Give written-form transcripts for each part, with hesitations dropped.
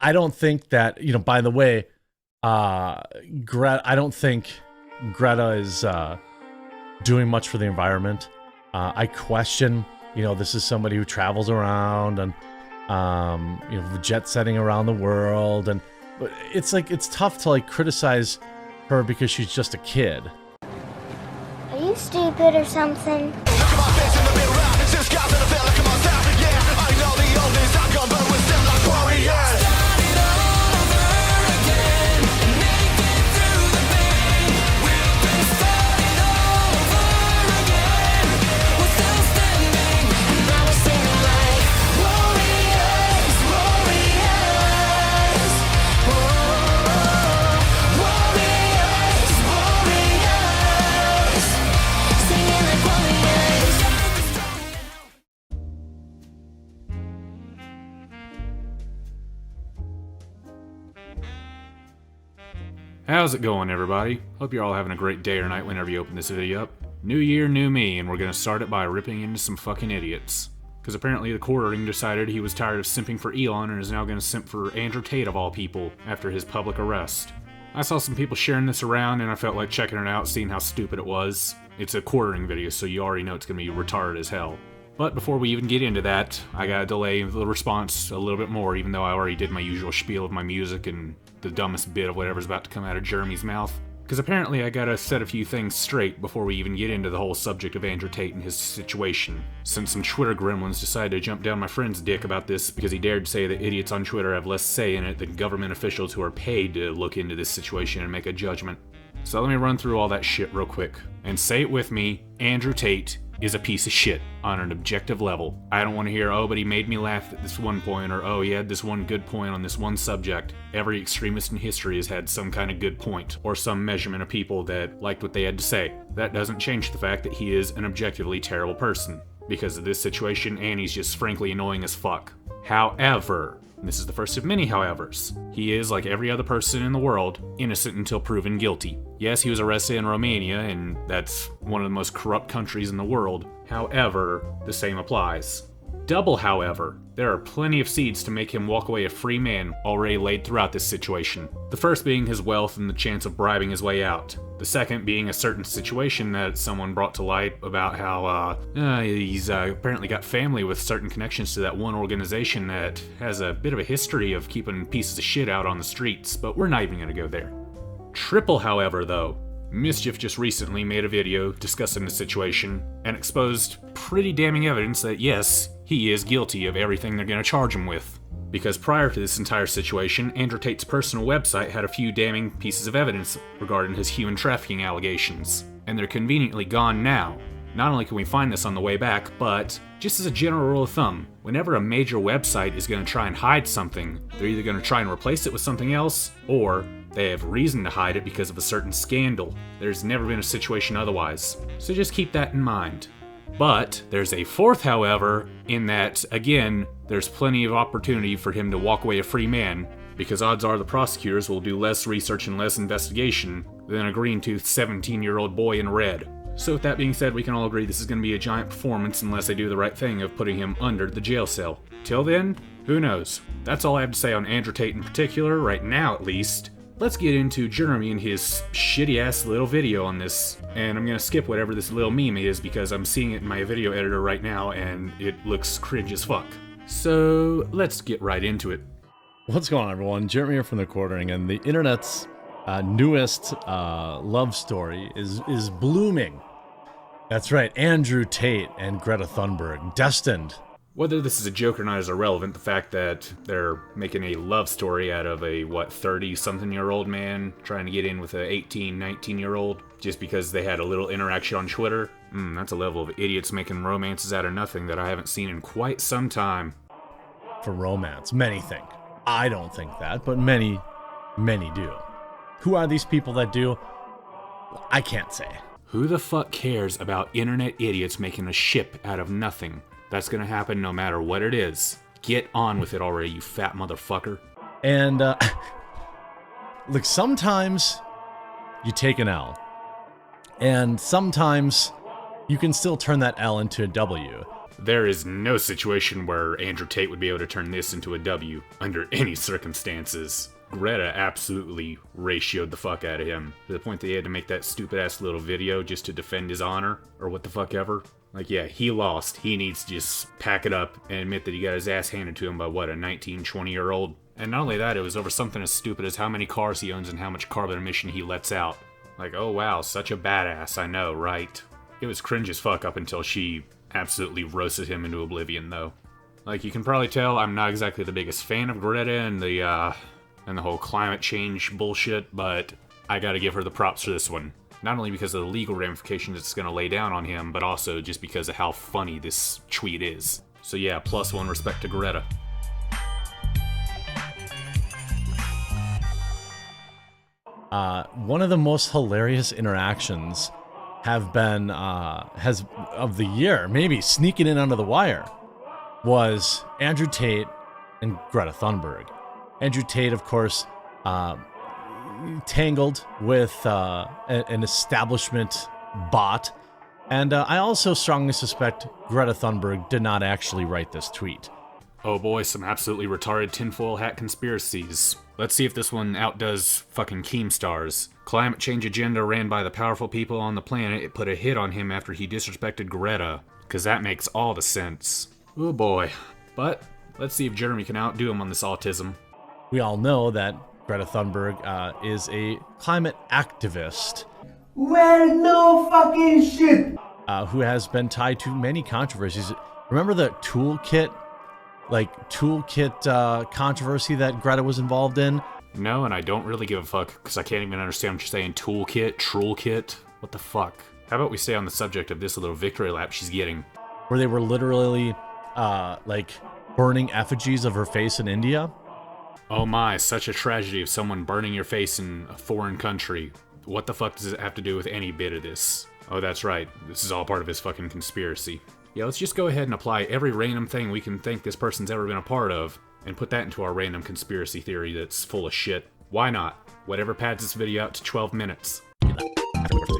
I don't think that, by the way, I don't think Greta is doing much for the environment. I question, this is somebody who travels around and, jet setting around the world. And but it's tough to criticize her because she's just a kid. Are you stupid or something? How's it going, everybody? Hope you're all having a great day or night whenever you open this video up. New year, new me, and we're gonna start it by ripping into some fucking idiots. Because apparently the quartering decided he was tired of simping for Elon and is now gonna simp for Andrew Tate of all people after his public arrest. I saw some people sharing this around and I felt like checking it out, seeing how stupid it was. It's a quartering video, so you already know it's gonna be retarded as hell. But before we even get into that, I gotta delay the response a little bit more, even though I already did my usual spiel of my music and the dumbest bit of whatever's about to come out of Jeremy's mouth. Because apparently I gotta set a few things straight before we even get into the whole subject of Andrew Tate and his situation. Since some Twitter gremlins decided to jump down my friend's dick about this because he dared say that idiots on Twitter have less say in it than government officials who are paid to look into this situation and make a judgment. So let me run through all that shit real quick. And say it with me, Andrew Tate is a piece of shit on an objective level. I don't want to hear, oh, but he made me laugh at this one point, or oh, he had this one good point on this one subject. Every extremist in history has had some kind of good point, or some measurement of people that liked what they had to say. That doesn't change the fact that he is an objectively terrible person. Because of this situation, and he's just frankly annoying as fuck. However, and this is the first of many howevers, he is, like every other person in the world, innocent until proven guilty. Yes, he was arrested in Romania, and that's one of the most corrupt countries in the world. However, the same applies. Double however, there are plenty of seeds to make him walk away a free man already laid throughout this situation. The first being his wealth and the chance of bribing his way out. The second being a certain situation that someone brought to light about how he's apparently got family with certain connections to that one organization that has a bit of a history of keeping pieces of shit out on the streets, but we're not even gonna go there. Triple however though, Mischief just recently made a video discussing the situation and exposed pretty damning evidence that yes, he is guilty of everything they're going to charge him with. Because prior to this entire situation, Andrew Tate's personal website had a few damning pieces of evidence regarding his human trafficking allegations, and they're conveniently gone now. Not only can we find this on the way back, but just as a general rule of thumb, whenever a major website is going to try and hide something, they're either going to try and replace it with something else, or they have reason to hide it because of a certain scandal. There's never been a situation otherwise. So just keep that in mind. But there's a fourth however, in that, again, there's plenty of opportunity for him to walk away a free man, because odds are the prosecutors will do less research and less investigation than a green-toothed 17-year-old boy in red. So with that being said, we can all agree this is going to be a giant performance unless they do the right thing of putting him under the jail cell. Till then, who knows? That's all I have to say on Andrew Tate in particular, right now at least. Let's get into Jeremy and his shitty-ass little video on this, and I'm gonna skip whatever this little meme is because I'm seeing it in my video editor right now and it looks cringe as fuck. So, let's get right into it. What's going on, everyone? Jeremy here from The Quartering, and the internet's newest love story is blooming. That's right, Andrew Tate and Greta Thunberg, destined. Whether this is a joke or not is irrelevant. The fact that they're making a love story out of a, 30-something-year-old man trying to get in with a 18, 19-year-old just because they had a little interaction on Twitter. That's a level of idiots making romances out of nothing that I haven't seen in quite some time. For romance, many think. I don't think that, but many do. Who are these people that do? I can't say. Who the fuck cares about internet idiots making a ship out of nothing? That's gonna happen no matter what it is. Get on with it already, you fat motherfucker. And, look, sometimes you take an L. And sometimes you can still turn that L into a W. There is no situation where Andrew Tate would be able to turn this into a W under any circumstances. Greta absolutely ratioed the fuck out of him, to the point that he had to make that stupid-ass little video just to defend his honor, or what the fuck ever. Like, yeah, he lost. He needs to just pack it up and admit that he got his ass handed to him by, what, a 19, 20-year-old? And not only that, it was over something as stupid as how many cars he owns and how much carbon emission he lets out. Like, oh wow, such a badass, I know, right? It was cringe as fuck up until she absolutely roasted him into oblivion, though. Like, you can probably tell, I'm not exactly the biggest fan of Greta and the whole climate change bullshit, but I gotta give her the props for this one. Not only because of the legal ramifications it's gonna lay down on him, but also just because of how funny this tweet is. So yeah, +1 respect to Greta. One of the most hilarious interactions have been, of the year, maybe sneaking in under the wire, was Andrew Tate and Greta Thunberg. Andrew Tate, of course, tangled with an establishment bot, and I also strongly suspect Greta Thunberg did not actually write this tweet. Oh boy, some absolutely retarded tinfoil hat conspiracies. Let's see if this one outdoes fucking Keemstar's. Climate change agenda ran by the powerful people on the planet. It put a hit on him after he disrespected Greta. Cause that makes all the sense. Oh boy. But, let's see if Jeremy can outdo him on this autism. We all know that Greta Thunberg is a climate activist. Well, no fucking shit! Who has been tied to many controversies. Remember the toolkit controversy that Greta was involved in? No, and I don't really give a fuck, because I can't even understand what you're saying. Toolkit? Troolkit? What the fuck? How about we stay on the subject of this little victory lap she's getting? Where they were literally, burning effigies of her face in India? Oh my, such a tragedy of someone burning your face in a foreign country. What the fuck does it have to do with any bit of this? Oh, that's right. This is all part of his fucking conspiracy. Yeah, let's just go ahead and apply every random thing we can think this person's ever been a part of, and put that into our random conspiracy theory that's full of shit. Why not? Whatever pads this video out to 12 minutes.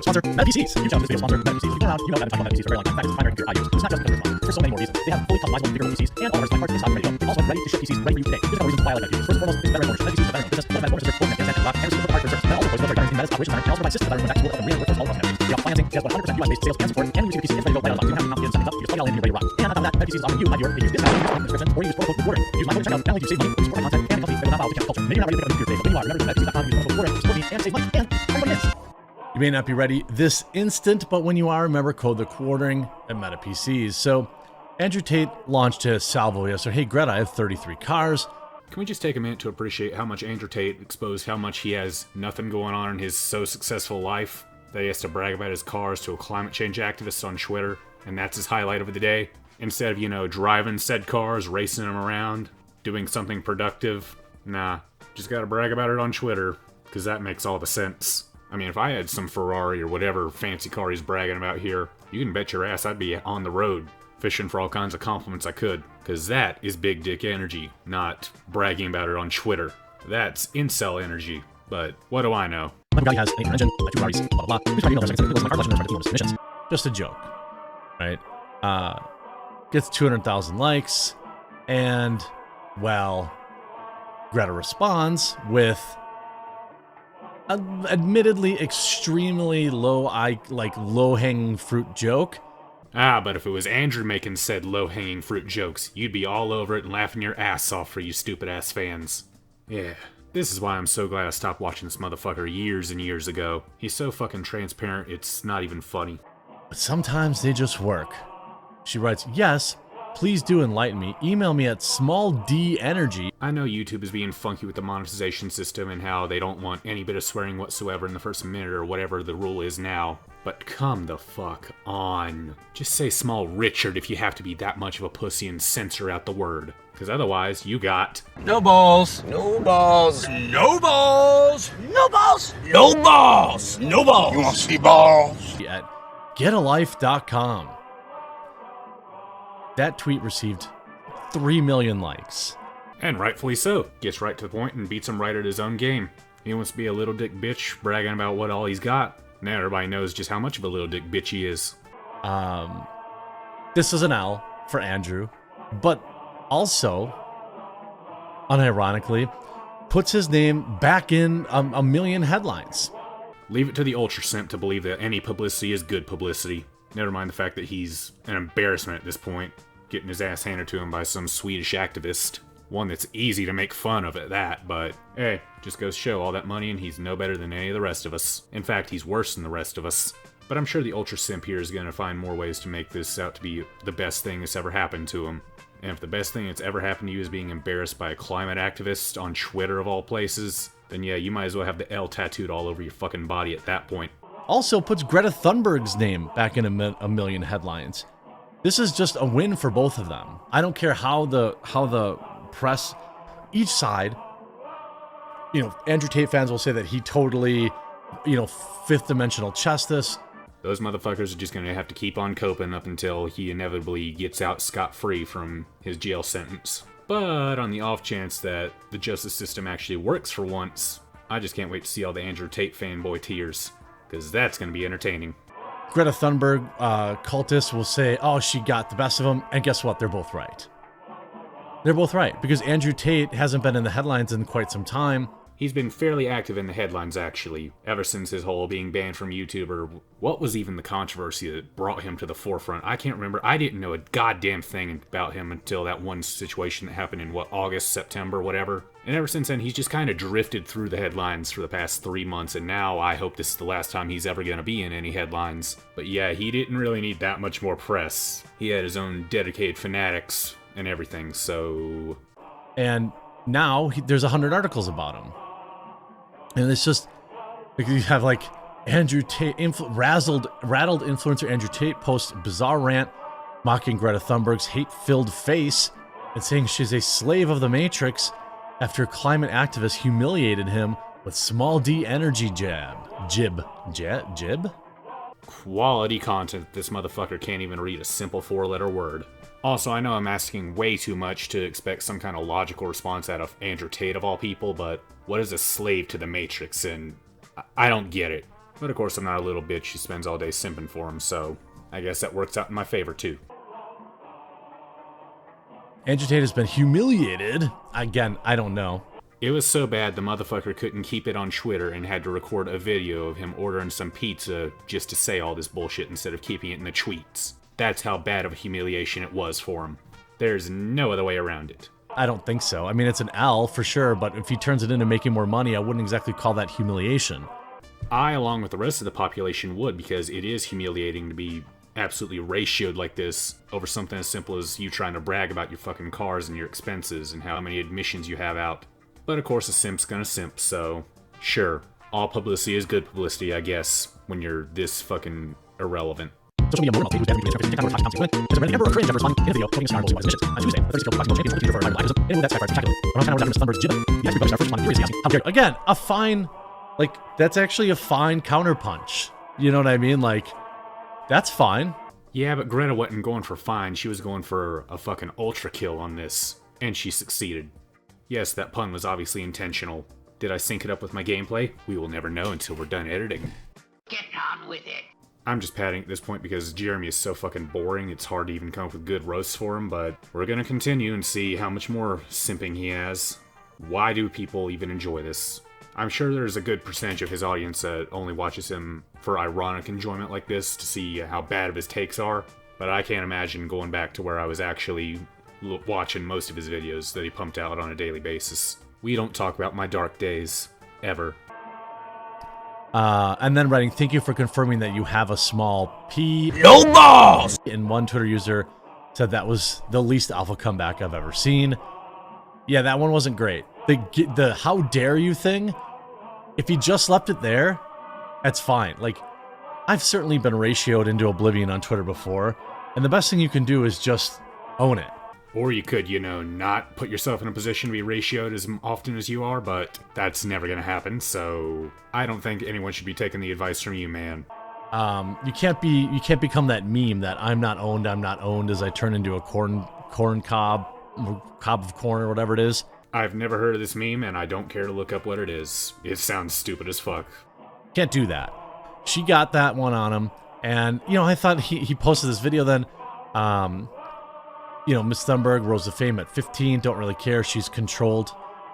Sponsor MetaPCs. You tell this video sponsor MetaPCs. If you've been around, you know that I've been talking about MetaPCs for a very long time. In fact, it's the primary computer I use. It's not just because it's for so many more reasons. They have fully customizable bigger PCs and all my parts inside the video. Also, ready to ship PCs ready for you today. Here's a couple reasons why I like MetaPCs. First and foremost, it's better ownership. MetaPCs is a better business. One of my bonus is their internet rock and receive the hardware service. And also, voice over in Meta's operation center. And also provide systems that are back to work with real workforce all across Meta. They offer financing, they have 100% US-based sales and support, and we receive the PC is ready to go right out of the box. You don't have to complicate settings up. You just plug it all in and you're ready to rock. And on top of that, MetaPCs is offering you, my viewer, they use discount in the description, or you use promo code REWARDED. Use my code to check out. Not only do you save money, you support my content and the company, but not follow the cancel culture. Maybe you're not ready to pick up a computer today, but when you are, remember to MetaPCs.com, use promo code REWARDED, support me, and save money, and everybody is. You may not be ready this instant, but when you are, remember code the quartering at MetaPCs. So, Andrew Tate launched his salvo yesterday. Hey Greta, I have 33 cars. Can we just take a minute to appreciate how much Andrew Tate exposed how much he has nothing going on in his so successful life that he has to brag about his cars to a climate change activist on Twitter, and that's his highlight of the day? Instead of, you know, driving said cars, racing them around, doing something productive. Nah, just gotta brag about it on Twitter, because that makes all the sense. I mean, if I had some Ferrari or whatever fancy car he's bragging about here, you can bet your ass I'd be on the road, fishing for all kinds of compliments I could. Because that is big dick energy, not bragging about it on Twitter. That's incel energy, but what do I know? My guy has an engine, 2 Ferraris, blah blah blah. Please try to email my car collection and try to do missions. Just a joke, right? Gets 200,000 likes, and, well, Greta responds with an admittedly extremely low-hanging fruit joke. Ah, but if it was Andrew making said low-hanging fruit jokes, you'd be all over it and laughing your ass off for you stupid-ass fans. Yeah, this is why I'm so glad I stopped watching this motherfucker years and years ago. He's so fucking transparent, it's not even funny. But sometimes they just work. She writes, yes, please do enlighten me. Email me at smallenergy. I know YouTube is being funky with the monetization system and how they don't want any bit of swearing whatsoever in the first minute or whatever the rule is now. But come the fuck on. Just say Small Richard if you have to be that much of a pussy and censor out the word. Because otherwise, you got... No balls. No balls. No balls. No balls. No balls. No balls. You want to see balls? At getalife.com. That tweet received 3 million likes. And rightfully so. Gets right to the point and beats him right at his own game. He wants to be a little dick bitch bragging about what all he's got. Now everybody knows just how much of a little dick bitch he is. This is an L. for Andrew, but also, unironically, puts his name back in a million headlines. Leave it to the Ultrasimp to believe that any publicity is good publicity. Never mind the fact that he's an embarrassment at this point, getting his ass handed to him by some Swedish activist. One that's easy to make fun of at that, but hey, just goes to show all that money and he's no better than any of the rest of us. In fact, he's worse than the rest of us. But I'm sure the Ultrasimp here is going to find more ways to make this out to be the best thing that's ever happened to him. And if the best thing that's ever happened to you is being embarrassed by a climate activist on Twitter of all places, then yeah, you might as well have the L tattooed all over your fucking body at that point. Also puts Greta Thunberg's name back in a million headlines. This is just a win for both of them. I don't care how the press, each side, Andrew Tate fans will say that he totally, fifth dimensional chess this. Those motherfuckers are just going to have to keep on coping up until he inevitably gets out scot-free from his jail sentence. But on the off chance that the justice system actually works for once, I just can't wait to see all the Andrew Tate fanboy tears, because that's going to be entertaining. Greta Thunberg cultists will say, oh, she got the best of them, and guess what? They're both right. They're both right, because Andrew Tate hasn't been in the headlines in quite some time. He's been fairly active in the headlines, actually, ever since his whole being banned from YouTube, or what was even the controversy that brought him to the forefront? I can't remember. I didn't know a goddamn thing about him until that one situation that happened in, August, September, whatever. And ever since then, he's just kind of drifted through the headlines for the past 3 months, and now I hope this is the last time he's ever going to be in any headlines. But yeah, he didn't really need that much more press. He had his own dedicated fanatics and everything, so... And now there's 100 articles about him. And it's just, you have Andrew Tate, rattled influencer Andrew Tate posts bizarre rant mocking Greta Thunberg's hate-filled face and saying she's a slave of the Matrix after climate activists humiliated him with small d energy jib. Quality content. This motherfucker can't even read a simple 4-letter word. Also, I know I'm asking way too much to expect some kind of logical response out of Andrew Tate of all people, but what is a slave to the Matrix? And I don't get it. But of course, I'm not a little bitch who spends all day simping for him, so I guess that works out in my favor too. Andrew Tate has been humiliated. Again, I don't know. It was so bad the motherfucker couldn't keep it on Twitter and had to record a video of him ordering some pizza just to say all this bullshit instead of keeping it in the tweets. That's how bad of a humiliation it was for him. There's no other way around it. I don't think so. I mean, it's an L for sure, but if he turns it into making more money, I wouldn't exactly call that humiliation. I, along with the rest of the population, would, because it is humiliating to be absolutely ratioed like this over something as simple as you trying to brag about your fucking cars and your expenses and how many admissions you have out. But of course a simp's gonna simp, so sure, all publicity is good publicity, I guess, when you're this fucking irrelevant. Social media more about who's bad reviews and is a random Amber or cringe ever responding in a video putting a cigar bullshit mission. On Tuesday, the 36-year-old black champion computer for liveism, and with that skyfire spectacular. When I'm kind of Thunberg's jib, he actually published our first one. He asking, how dare you? Again, a fine, that's actually a fine counterpunch. You know what I mean? That's fine. Yeah, but Greta wasn't going for fine. She was going for a fucking ultra kill on this, and she succeeded. Yes, that pun was obviously intentional. Did I sync it up with my gameplay? We will never know until we're done editing. Get on with it. I'm just padding at this point because Jeremy is so fucking boring, it's hard to even come up with good roasts for him, but we're gonna continue and see how much more simping he has. Why do people even enjoy this? I'm sure there's a good percentage of his audience that only watches him for ironic enjoyment like this to see how bad of his takes are, but I can't imagine going back to where I was actually watching most of his videos that he pumped out on a daily basis. We don't talk about my dark days. Ever. And then writing, thank you for confirming that you have a small P. No balls! And one Twitter user said that was the least alpha comeback I've ever seen. Yeah, that one wasn't great. The how dare you thing, if he just left it there, that's fine. I've certainly been ratioed into oblivion on Twitter before, and the best thing you can do is just own it. Or you could, not put yourself in a position to be ratioed as often as you are, but that's never gonna happen, so I don't think anyone should be taking the advice from you, man. You can't become that meme that I'm not owned as I turn into a corn cob of corn or whatever it is. I've never heard of this meme, and I don't care to look up what it is. It sounds stupid as fuck. Can't do that. She got that one on him, and I thought he posted this video then, Miss Thunberg rose to fame at 15. Don't really care. She's controlled,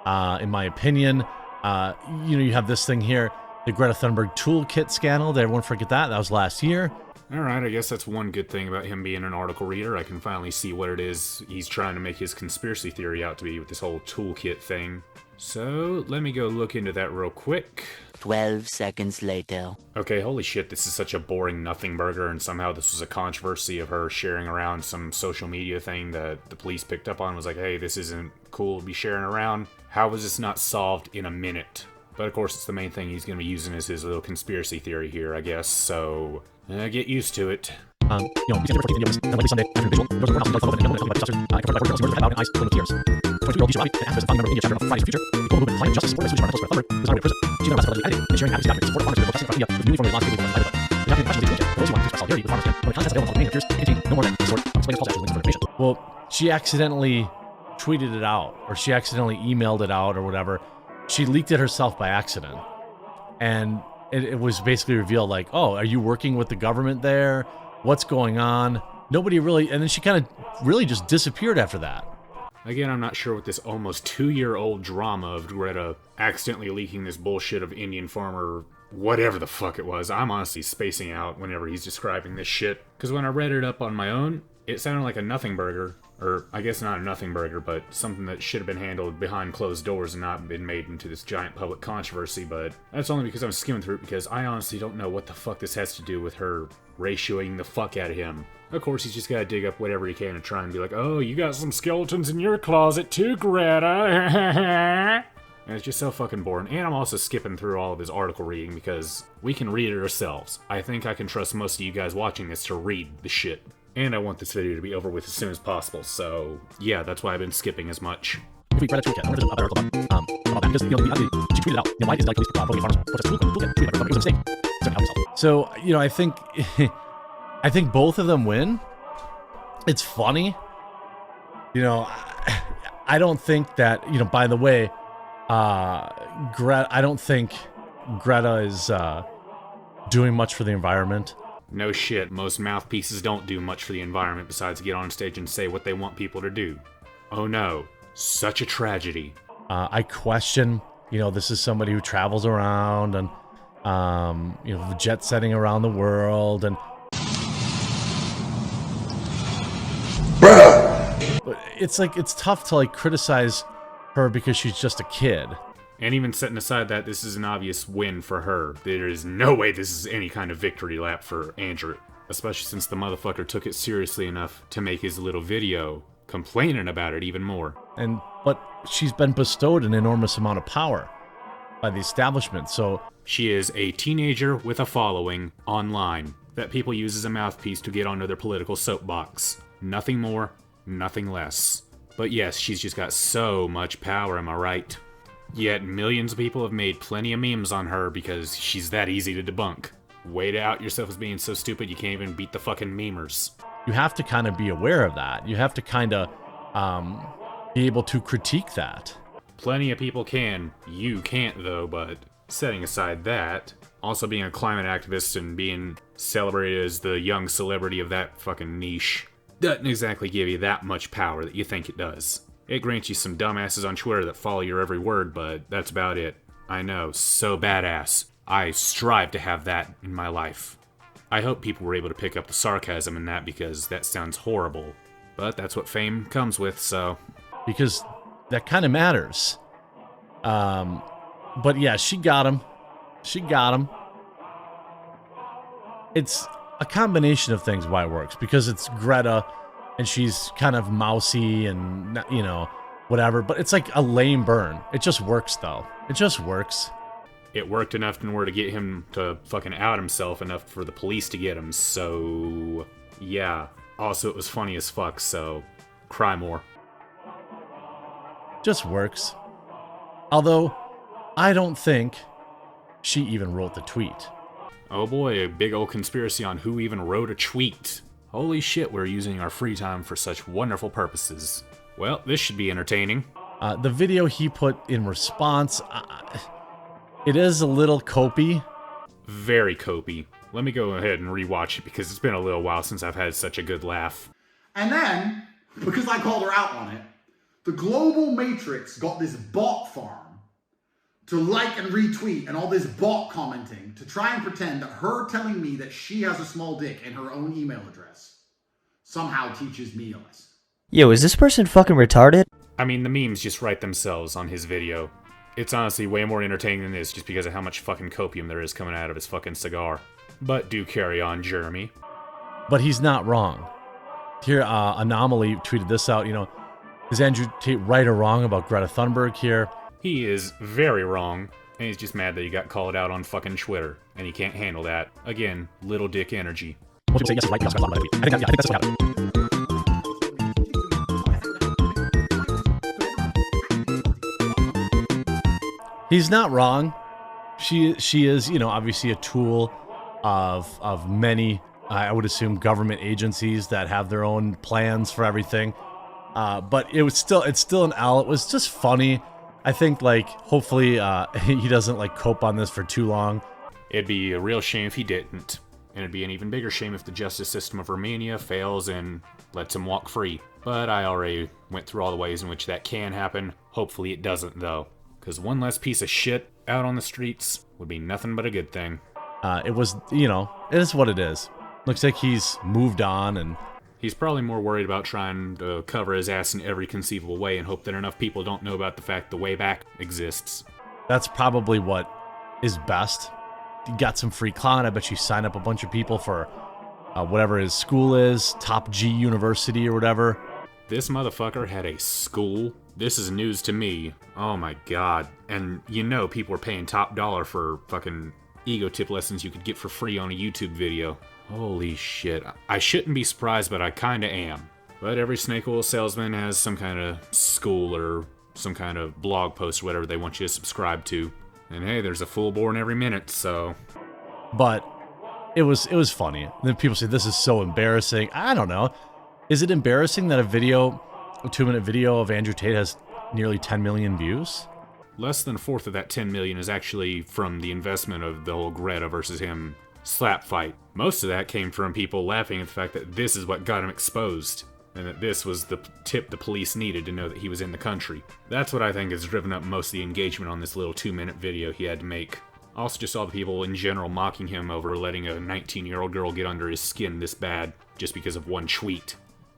in my opinion. You have this thing here, the Greta Thunberg toolkit scandal. Did everyone forget that? That was last year. Alright, I guess that's one good thing about him being an article reader. I can finally see what it is he's trying to make his conspiracy theory out to be with this whole toolkit thing. So, let me go look into that real quick. 12 seconds later. Okay, holy shit, this is such a boring nothing burger, and somehow this was a controversy of her sharing around some social media thing that the police picked up on. Was like, hey, this isn't cool to be sharing around. How was this not solved in a minute? But of course, it's the main thing he's going to be using as his little conspiracy theory here, I guess, so get used to it. Sunday after visual. There was a courthouse in Buffalo and officers. I confronted by court murder, eyes filled with tears. 22-year-old Lisa Robbie, an activist founding member of India chapter of Fridays for Future, the global movement claiming justice for Mischief articles for Thunberg, was already in prison. She's been arrested for editing and sharing advocacy documents in support of farmers who have protesting across India with newly formulated laws legally provided by the document questions the toolkit. For those who want to express solidarity with farmers when the contents available on the main appears contain no more than the sort of explaining false actual links for information. Well, she accidentally tweeted it out, or she accidentally emailed it out, or whatever. She leaked it herself by accident. And it was basically revealed like, oh, are you working with the government there? What's going on? Nobody really, and then she kind of really just disappeared after that. Again, I'm not sure what this almost 2-year-old drama of Greta accidentally leaking this bullshit of Indian farmer, whatever the fuck it was. I'm honestly spacing out whenever he's describing this shit. Because when I read it up on my own, it sounded like a nothing burger. Or, I guess not a nothing burger, but something that should have been handled behind closed doors and not been made into this giant public controversy, but that's only because I'm skimming through it because I honestly don't know what the fuck this has to do with her ratioing the fuck out of him. Of course, he's just gotta dig up whatever he can and try and be like, oh, you got some skeletons in your closet too, Greta. And it's just so fucking boring. And I'm also skipping through all of his article reading because we can read it ourselves. I think I can trust most of you guys watching this to read the shit. And I want this video to be over with as soon as possible, so yeah, that's why I've been skipping as much. If we read a toolkit, I wanted to do about that because, she tweeted out, why is it like police provoking farmers protest toolkit? Tweeted about it was a mistake. So, I think both of them win. It's funny. I don't think that, by the way, I don't think Greta is doing much for the environment. No shit, most mouthpieces don't do much for the environment besides get on stage and say what they want people to do. Oh no, such a tragedy. I question, this is somebody who travels around and, jet setting around the world and... But it's tough to criticize her because she's just a kid. And even setting aside that this is an obvious win for her, there is no way this is any kind of victory lap for Andrew. Especially since the motherfucker took it seriously enough to make his little video complaining about it even more. But she's been bestowed an enormous amount of power by the establishment, so... She is a teenager with a following online that people use as a mouthpiece to get onto their political soapbox. Nothing more, nothing less. But yes, she's just got so much power, am I right? Yet millions of people have made plenty of memes on her because she's that easy to debunk. Way to out yourself as being so stupid you can't even beat the fucking memers. You have to kind of be aware of that. You have to kind of be able to critique that. Plenty of people can. You can't though, but setting aside that, also being a climate activist and being celebrated as the young celebrity of that fucking niche doesn't exactly give you that much power that you think it does. It grants you some dumbasses on Twitter that follow your every word, but that's about it. I know, so badass. I strive to have that in my life. I hope people were able to pick up the sarcasm in that because that sounds horrible. But that's what fame comes with, so... Because that kind of matters. But yeah, she got him. She got him. It's a combination of things why it works. Because it's Greta... and she's kind of mousy and, whatever. But it's like a lame burn. It just works, though. It just works. It worked enough in order to get him to fucking out himself, enough for the police to get him, so... yeah. Also, it was funny as fuck, so... cry more. Just works. Although, I don't think she even wrote the tweet. Oh boy, a big old conspiracy on who even wrote a tweet. Holy shit, we're using our free time for such wonderful purposes. Well, this should be entertaining. The video he put in response, it is a little copy. Very copy. Let me go ahead and rewatch it because it's been a little while since I've had such a good laugh. And then, because I called her out on it, the global matrix got this bot farm to like and retweet and all this bot commenting to try and pretend that her telling me that she has a small dick in her own email address somehow teaches me a lesson. Yo, is this person fucking retarded? I mean, the memes just write themselves on his video. It's honestly way more entertaining than this just because of how much fucking copium there is coming out of his fucking cigar. But do carry on, Jeremy. But he's not wrong. Here, Anomaly tweeted this out, you know, is Andrew Tate right or wrong about Greta Thunberg here? He is very wrong, and he's just mad that he got called out on fucking Twitter, and he can't handle that. Again, little dick energy. Most people say yes, right, yes, right, I think that's what happened. He's not wrong. She is, you know, obviously a tool of many, I would assume, government agencies that have their own plans for everything. But it's still an L. It was just funny. I think, like, hopefully he doesn't, like, cope on this for too long. It'd be a real shame if he didn't. And it'd be an even bigger shame if the justice system of Romania fails and lets him walk free. But I already went through all the ways in which that can happen. Hopefully it doesn't, though. Because one less piece of shit out on the streets would be nothing but a good thing. It was, you know, it is what it is. Looks like he's moved on, and he's probably more worried about trying to cover his ass in every conceivable way and hope that enough people don't know about the fact the way back exists. That's probably what is best. You got some free clown. I bet you sign up a bunch of people for whatever his school is, Top G University or whatever. This motherfucker had a school? This is news to me. Oh my god. And you know people are paying top dollar for fucking ego tip lessons you could get for free on a YouTube video. Holy shit. I shouldn't be surprised, but I kinda am. But every snake oil salesman has some kind of school or some kind of blog post or whatever they want you to subscribe to. And hey, there's a fool born every minute, so... But it was funny. And then people say, this is so embarrassing. I don't know. Is it embarrassing that a 2-minute video of Andrew Tate has nearly 10 million views? Less than a fourth of that 10 million is actually from the investment of the whole Greta versus him slap fight. Most of that came from people laughing at the fact that this is what got him exposed, and that this was the tip the police needed to know that he was in the country. That's what I think has driven up most of the engagement on this little 2-minute video he had to make. I also just saw the people in general mocking him over letting a 19-year-old girl get under his skin this bad just because of one tweet.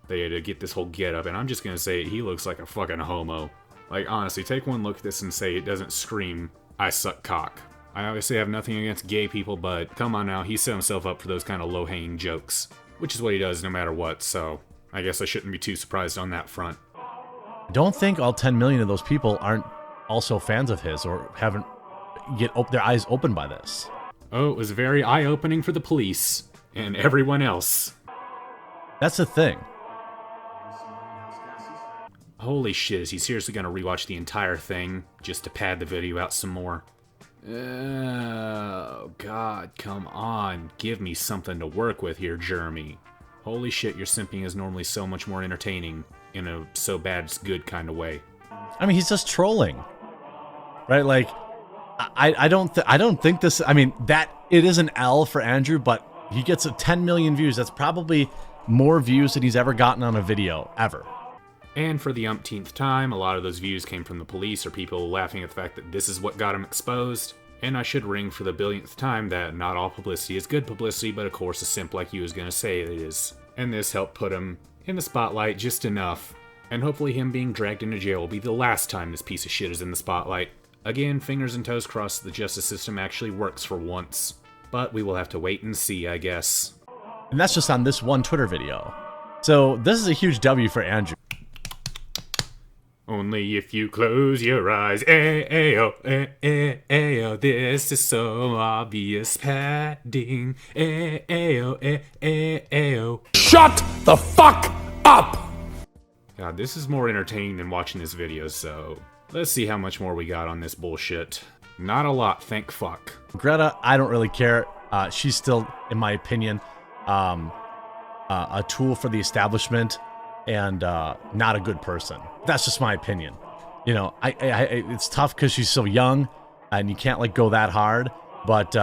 They had to get this whole get-up, and I'm just gonna say he looks like a fucking homo. Like, honestly, take one look at this and say it doesn't scream, I suck cock. I obviously have nothing against gay people, but come on now, he set himself up for those kind of low-hanging jokes. Which is what he does no matter what, so I guess I shouldn't be too surprised on that front. Don't think all 10 million of those people aren't also fans of his or haven't their eyes opened by this. Oh, it was very eye-opening for the police and everyone else. That's the thing. Holy shit, is he seriously gonna rewatch the entire thing just to pad the video out some more? Oh, God, come on. Give me something to work with here, Jeremy. Holy shit, your simping is normally so much more entertaining in a so bad it's good kind of way. I mean, he's just trolling. Right? Like, I don't think this, I mean, that, it is an L for Andrew, but he gets 10 million views. That's probably more views than he's ever gotten on a video, ever. And for the umpteenth time, a lot of those views came from the police or people laughing at the fact that this is what got him exposed. And I should ring for the billionth time that not all publicity is good publicity, but of course a simp like you is going to say it is. And this helped put him in the spotlight just enough. And hopefully him being dragged into jail will be the last time this piece of shit is in the spotlight. Again, fingers and toes crossed the justice system actually works for once. But we will have to wait and see, I guess. And that's just on this one Twitter video. So this is a huge W for Andrew. Only if you close your eyes, ayo, ayo, this is so obvious padding, ayo, ayo. Shut the fuck up! God, this is more entertaining than watching this video, so let's see how much more we got on this bullshit. Not a lot, thank fuck. Greta, I don't really care. She's still, in my opinion, a tool for the establishment and not a good person. That's just my opinion. You know, it's tough because she's so young and you can't like go that hard. But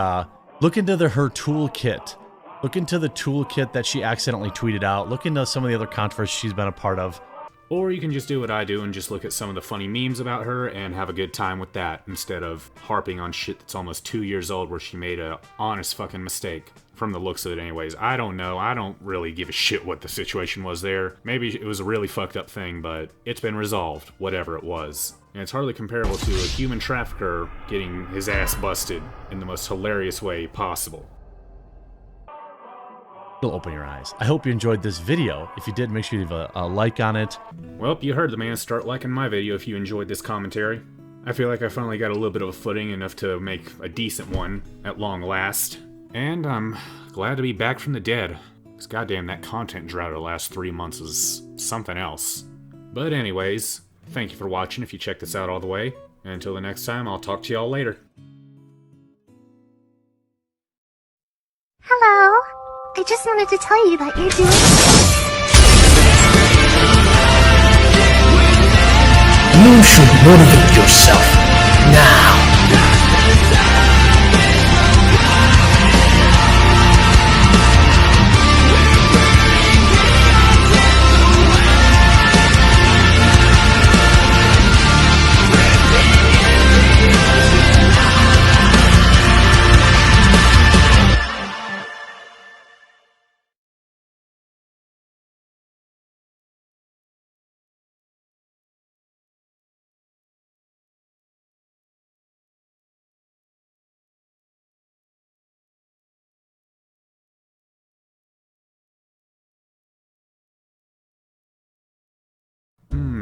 look into her toolkit Look into the toolkit that she accidentally tweeted out. Look into some of the other controversies she's been a part of. Or you can just do what I do and just look at some of the funny memes about her and have a good time with that instead of harping on shit that's almost 2 years old where she made a honest fucking mistake. From the looks of it anyways. I don't know. I don't really give a shit what the situation was there. Maybe it was a really fucked up thing, but it's been resolved, whatever it was. And it's hardly comparable to a human trafficker getting his ass busted in the most hilarious way possible. It'll open your eyes. I hope you enjoyed this video. If you did, make sure you leave a like on it. Well, you heard the man. Start liking my video if you enjoyed this commentary. I feel like I finally got a little bit of a footing, enough to make a decent one at long last. And I'm glad to be back from the dead. Because goddamn, that content drought the last 3 months is something else. But anyways, thank you for watching if you checked this out all the way. And until the next time, I'll talk to y'all later. Hello. I just wanted to tell you that you're doing... You should motivate yourself now.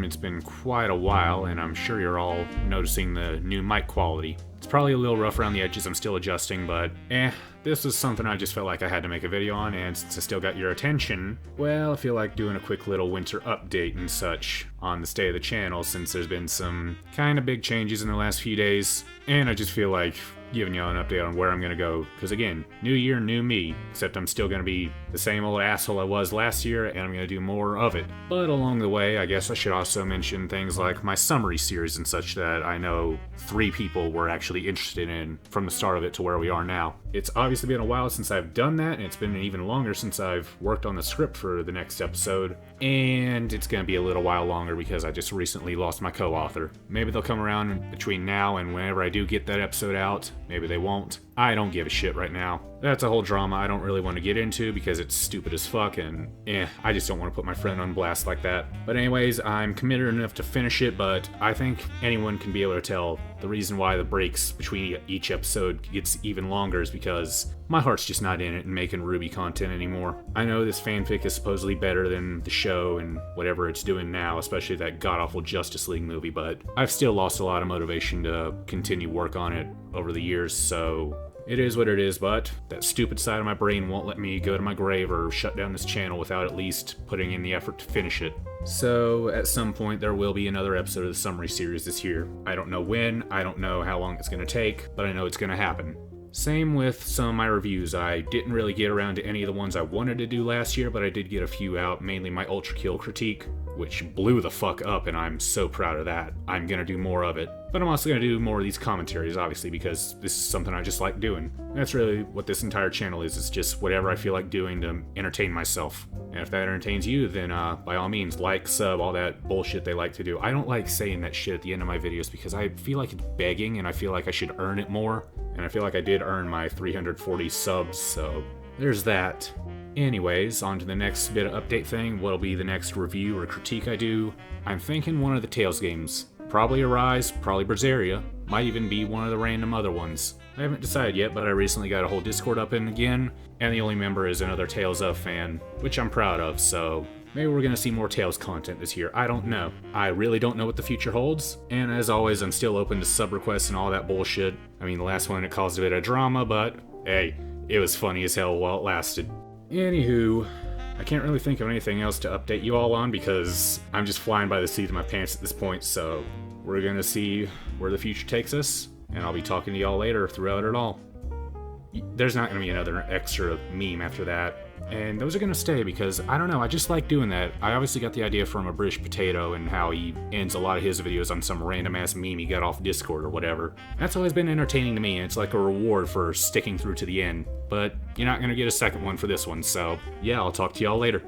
It's been quite a while, and I'm sure you're all noticing the new mic quality. It's probably a little rough around the edges, I'm still adjusting, but this is something I just felt like I had to make a video on, and since I still got your attention, well, I feel like doing a quick little winter update and such on the state of the channel, since there's been some kind of big changes in the last few days, and I just feel like giving you all an update on where I'm gonna go, because again, new year, new me, except I'm still gonna be the same old asshole I was last year, and I'm gonna do more of it. But along the way, I guess I should also mention things like my summary series and such that I know 3 people were actually interested in from the start of it to where we are now. It's obviously been a while since I've done that, and it's been even longer since I've worked on the script for the next episode, and it's gonna be a little while longer because I just recently lost my co-author. Maybe they'll come around between now and whenever I do get that episode out. Maybe they won't. I don't give a shit right now. That's a whole drama I don't really want to get into because it's stupid as fuck, and I just don't want to put my friend on blast like that. But anyways, I'm committed enough to finish it, but I think anyone can be able to tell the reason why the breaks between each episode gets even longer is because my heart's just not in it and making Ruby content anymore. I know this fanfic is supposedly better than the show and whatever it's doing now, especially that god-awful Justice League movie, but I've still lost a lot of motivation to continue work on it over the years, so it is what it is, but that stupid side of my brain won't let me go to my grave or shut down this channel without at least putting in the effort to finish it. So at some point there will be another episode of the summary series this year. I don't know when, I don't know how long it's going to take, but I know it's going to happen. Same with some of my reviews. I didn't really get around to any of the ones I wanted to do last year, but I did get a few out, mainly my Ultra Kill critique, which blew the fuck up, and I'm so proud of that. I'm gonna do more of it. But I'm also gonna do more of these commentaries, obviously, because this is something I just like doing. That's really what this entire channel is. It's just whatever I feel like doing to entertain myself. And if that entertains you, then by all means, like, sub, all that bullshit they like to do. I don't like saying that shit at the end of my videos because I feel like it's begging, and I feel like I should earn it more. And I feel like I did earn my 340 subs, so there's that. Anyways, on to the next bit of update thing. What'll be the next review or critique I do? I'm thinking one of the Tales games. Probably Arise, probably Berseria. Might even be one of the random other ones. I haven't decided yet, but I recently got a whole Discord up in again, and the only member is another Tales of fan, which I'm proud of, so maybe we're gonna see more Tales content this year. I don't know. I really don't know what the future holds, and as always, I'm still open to sub requests and all that bullshit. I mean, the last one, it caused a bit of drama, but hey, it was funny as hell while it lasted. Anywho, I can't really think of anything else to update you all on because I'm just flying by the seat of my pants at this point, so we're gonna see where the future takes us, and I'll be talking to y'all later throughout it all. There's not gonna be another extra meme after that. And those are gonna stay because, I don't know, I just like doing that. I obviously got the idea from a British Potato and how he ends a lot of his videos on some random ass meme he got off Discord or whatever. That's always been entertaining to me, and it's like a reward for sticking through to the end. But you're not gonna get a second one for this one, so yeah, I'll talk to y'all later.